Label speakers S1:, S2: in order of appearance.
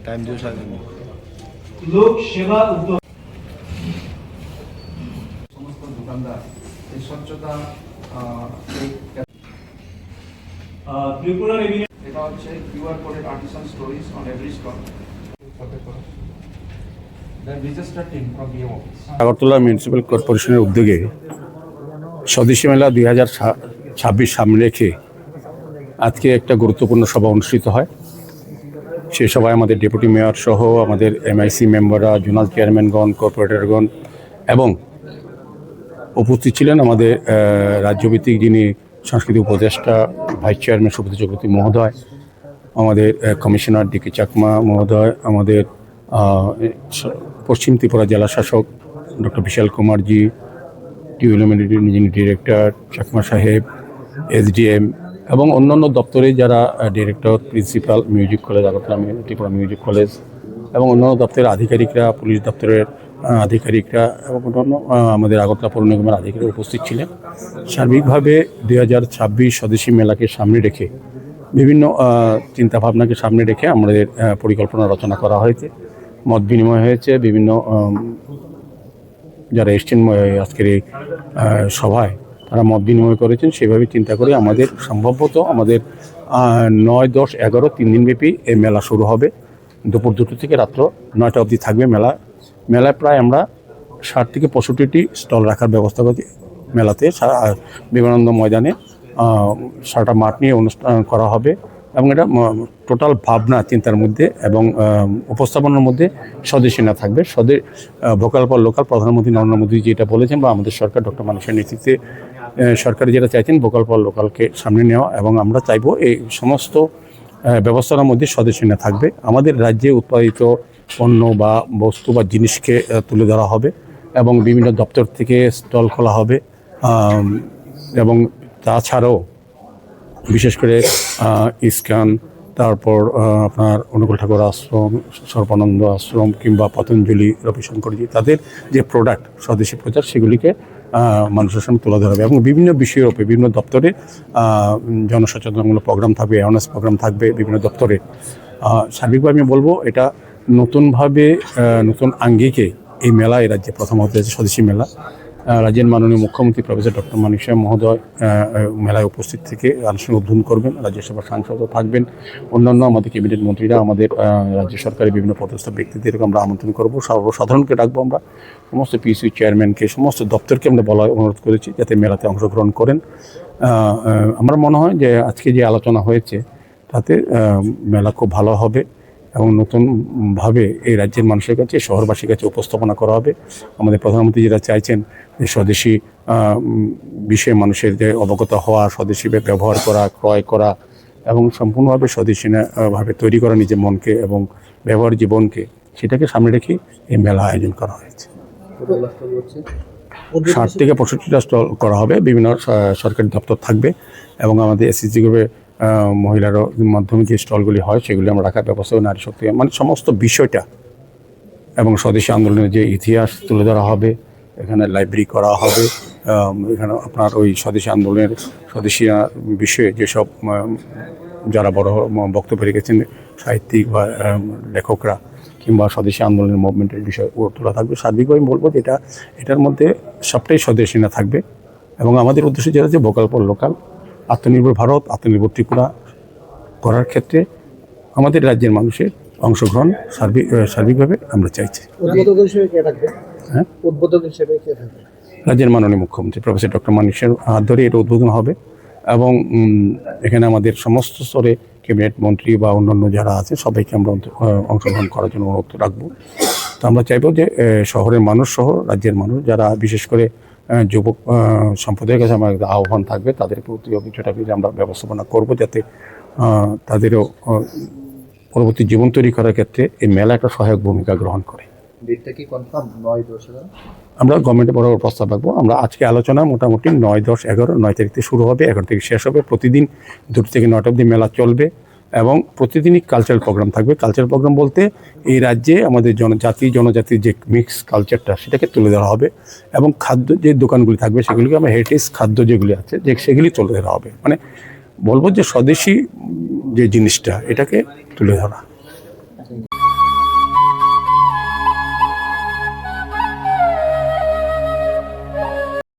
S1: Time দিও সাথে
S2: লোক সেবা উদ্যোগ
S3: সমস্ত দোকানদার এই স্বচ্ছতা
S2: ত্রিপুরা রেভিনিউ
S3: এটা হচ্ছে QR coded artisan stories on every stall.
S4: Agartala municipal কর্পোরেশনের উদ্যোগে স্বদেশী মেলা 2026 সামনে রেখে আজকে একটা গুরুত্বপূর্ণ সভা অনুষ্ঠিত হয়। সেই সভায় আমাদের ডেপুটি মেয়র সহ আমাদের এমআইসি মেম্বাররা, জোনাল চেয়ারম্যানগণ, কর্পোরেটরগণ এবং উপস্থিত ছিলেন আমাদের রাজ্যভিত্তিক যিনি সাংস্কৃতিক উপদেষ্টা ভাইস চেয়ারম্যান সুব্রত চক্রবর্তী মহোদয়, আমাদের কমিশনার ডিকে চাকমা মহোদয়, আমাদের পশ্চিম ত্রিপুরা জেলা শাসক ডক্টর বিশাল কুমারজি, ডেভেলপমেন্টের যিনি ডিরেক্টর চাকমা সাহেব, এসডিএম এবং অন্যান্য দপ্তরে যারা director, principal, music college, Agartala Tripura music college এবং অন্যান্য দপ্তরের আধিকারিকরা, পুলিশ দপ্তরের আধিকারিকরা এবং অন্যান্য আমাদের আগরতলা পৌর নিগমের আধিকারিক উপস্থিত ছিলেন। সার্বিকভাবে 2026 স্বদেশী মেলাকে সামনে রেখে বিভিন্ন চিন্তাভাবনাকে সামনে রেখে আমাদের পরিকল্পনা রচনা করা হয়েছে, মত বিনিময় হয়েছে। বিভিন্ন যারা এসছেন আজকের এই সভায় তারা মত বিনিময় করেছেন। সেভাবে চিন্তা করে আমাদের সম্ভবত আমাদের 9, 10, 11 3 দিনব্যাপী এই মেলা শুরু হবে। দুপুর 2টা থেকে রাত্র 9টা অবধি থাকবে মেলা। মেলায় প্রায় আমরা 60 থেকে 65টি স্টল রাখার ব্যবস্থা করছি। মেলাতে বিবেকানন্দ ময়দানে সারাটা মাঠ নিয়ে অনুষ্ঠান করা হবে এবং এটা টোটাল ভাবনা চিন্তার মধ্যে এবং উপস্থাপনার মধ্যে স্বদেশী না থাকবে। ভোকাল ফর লোকাল প্রধানমন্ত্রী নরেন্দ্র মোদী যেটা বলেছেন বা আমাদের সরকার ডক্টর মানিকের নেতৃত্বে সরকার যেটা চাইছেন ভোকাল ফর লোকালকে সামনে নেওয়া, এবং আমরা চাইব এই সমস্ত ব্যবস্থার মধ্যে স্বদেশী না থাকবে। আমাদের রাজ্যে উৎপাদিত পণ্য বা বস্তু বা জিনিসকে তুলে ধরা হবে এবং বিভিন্ন দপ্তর থেকে স্টল খোলা হবে এবং তাছাড়াও বিশেষ করে ইস্কান, তারপর আপনার অনুকূল ঠাকুর আশ্রম, সর্বানন্দ আশ্রম কিংবা পতঞ্জলি, রবিশঙ্করজি, তাদের যে প্রোডাক্ট স্বদেশী প্রচার সেগুলিকে মানুষের সামনে তুলে ধরা হবে এবং বিভিন্ন বিষয়ের উপরে বিভিন্ন দপ্তরে জনসচেতনমূলক প্রোগ্রাম থাকবে, অ্যাওয়ারনেস প্রোগ্রাম থাকবে বিভিন্ন দপ্তরে। সার্বিকভাবে আমি বলবো এটা নতুনভাবে নতুন আঙ্গিকে এই মেলা এই রাজ্যে প্রথম হতে যাচ্ছে স্বদেশী মেলা। রাজ্যের মাননীয় মুখ্যমন্ত্রী প্রফেসর ডক্টর মানিক সাহেব মহোদয় মেলায় উপস্থিত থেকে আনুষ্ঠানিক উদ্বোধন করবেন। রাজ্যসভার সাংসদও থাকবেন, অন্যান্য আমাদের ক্যাবিনেট মন্ত্রীরা, আমাদের রাজ্য সরকারের বিভিন্ন পদস্থ ব্যক্তিদেরকে আমরা আমন্ত্রণ করবো। সর্বসাধারণকে ডাকবো আমরা, সমস্ত পিসি চেয়ারম্যানকে, সমস্ত দপ্তরকে আমরা অনুরোধ করেছি যাতে মেলাতে অংশগ্রহণ করেন। আমার মনে হয় যে আজকে যে আলোচনা হয়েছে তাতে মেলা খুব ভালো হবে এবং নতুনভাবে এই রাজ্যের মানুষের কাছে, শহরবাসীর কাছে উপস্থাপনা করা হবে। আমাদের প্রধানমন্ত্রী যেটা চাইছেন যে স্বদেশী বিষয়ে মানুষের যে অবগত হওয়া, স্বদেশী ব্যবহার করা, ক্রয় করা এবং সম্পূর্ণভাবে স্বদেশী ভাবে তৈরি করা নিজের মনকে এবং ব্যবহার জীবনকে, সেটাকে সামনে রেখে এই মেলা আয়োজন করা হয়েছে। 60 থেকে 65টা স্টল করা হবে, বিভিন্ন সরকারি দপ্তর থাকবে এবং আমাদের এসএসজি গ্রুপের মহিলার মাধ্যমে যে স্টলগুলি হয় সেগুলি আমরা রাখার ব্যবস্থা, নারী শক্তি মানে সমস্ত বিষয়টা এবং স্বদেশী আন্দোলনের যে ইতিহাস তুলে ধরা হবে। এখানে লাইব্রেরি করা হবে, এখানে আপনার ওই স্বদেশী আন্দোলনের স্বদেশী বিষয়ে যেসব যারা বড় বক্তব্য রেখেছেন সাহিত্যিক বা লেখকরা কিংবা স্বদেশী আন্দোলনের মুভমেন্টের বিষয় তোলা থাকবে। সার্বিকভাবে বলবো যে এটার মধ্যে সবটাই স্বদেশী না থাকবে এবং আমাদের উদ্দেশ্য যেটা যে ভোকাল ফর লোকাল, আত্মনির্ভর ভারত, আত্মনির্ভর ত্রিপুরা করার ক্ষেত্রে আমাদের রাজ্যের মানুষের অংশগ্রহণ সার্বিকভাবে আমরা চাইছি। হ্যাঁ, উদ্বোধক হিসেবে কে থাকবে? রাজ্যের মাননীয় মুখ্যমন্ত্রী প্রফেসর ডক্টর মানিকের হাত ধরে এটা উদ্বোধন হবে এবং এখানে আমাদের সমস্ত স্তরে ক্যাবিনেট মন্ত্রী বা অন্যান্য যারা আছে সবাইকে আমরা অংশগ্রহণ করার জন্য অনুরোধ রাখবো। তো আমরা চাইবো যে শহরের মানুষ সহ রাজ্যের মানুষ যারা বিশেষ করে যুবক সম্প্রদায়ের কাছে আমার আহ্বান থাকবে, তাদের প্রতি কিছুটা আমরা ব্যবস্থাপনা করবো যাতে তাদেরও পরবর্তী জীবন তৈরি করার ক্ষেত্রে এই মেলা একটা সহায়ক ভূমিকা গ্রহণ করে। আমরা গভর্নমেন্টের বরাবর প্রস্তাব রাখবো। আমরা আজকে আলোচনা মোটামুটি 9, 10, 11, 9 তারিখ থেকে শুরু হবে, 11 থেকে শেষ হবে। প্রতিদিন 2 থেকে 9 অবধি মেলা চলবে এবং প্রতিদিনই কালচারাল প্রোগ্রাম থাকবে। কালচারাল প্রোগ্রাম বলতে এই রাজ্যে আমাদের জনজাতির যে মিক্স কালচারটা সেটাকে তুলে ধরা হবে এবং খাদ্য যে দোকানগুলি থাকবে সেগুলিকে আমরা হেরিটেজ খাদ্য যেগুলি আছে সেগুলি তুলে ধরা হবে। মানে বলবো যে স্বদেশী যে জিনিসটা এটাকে তুলে ধরা।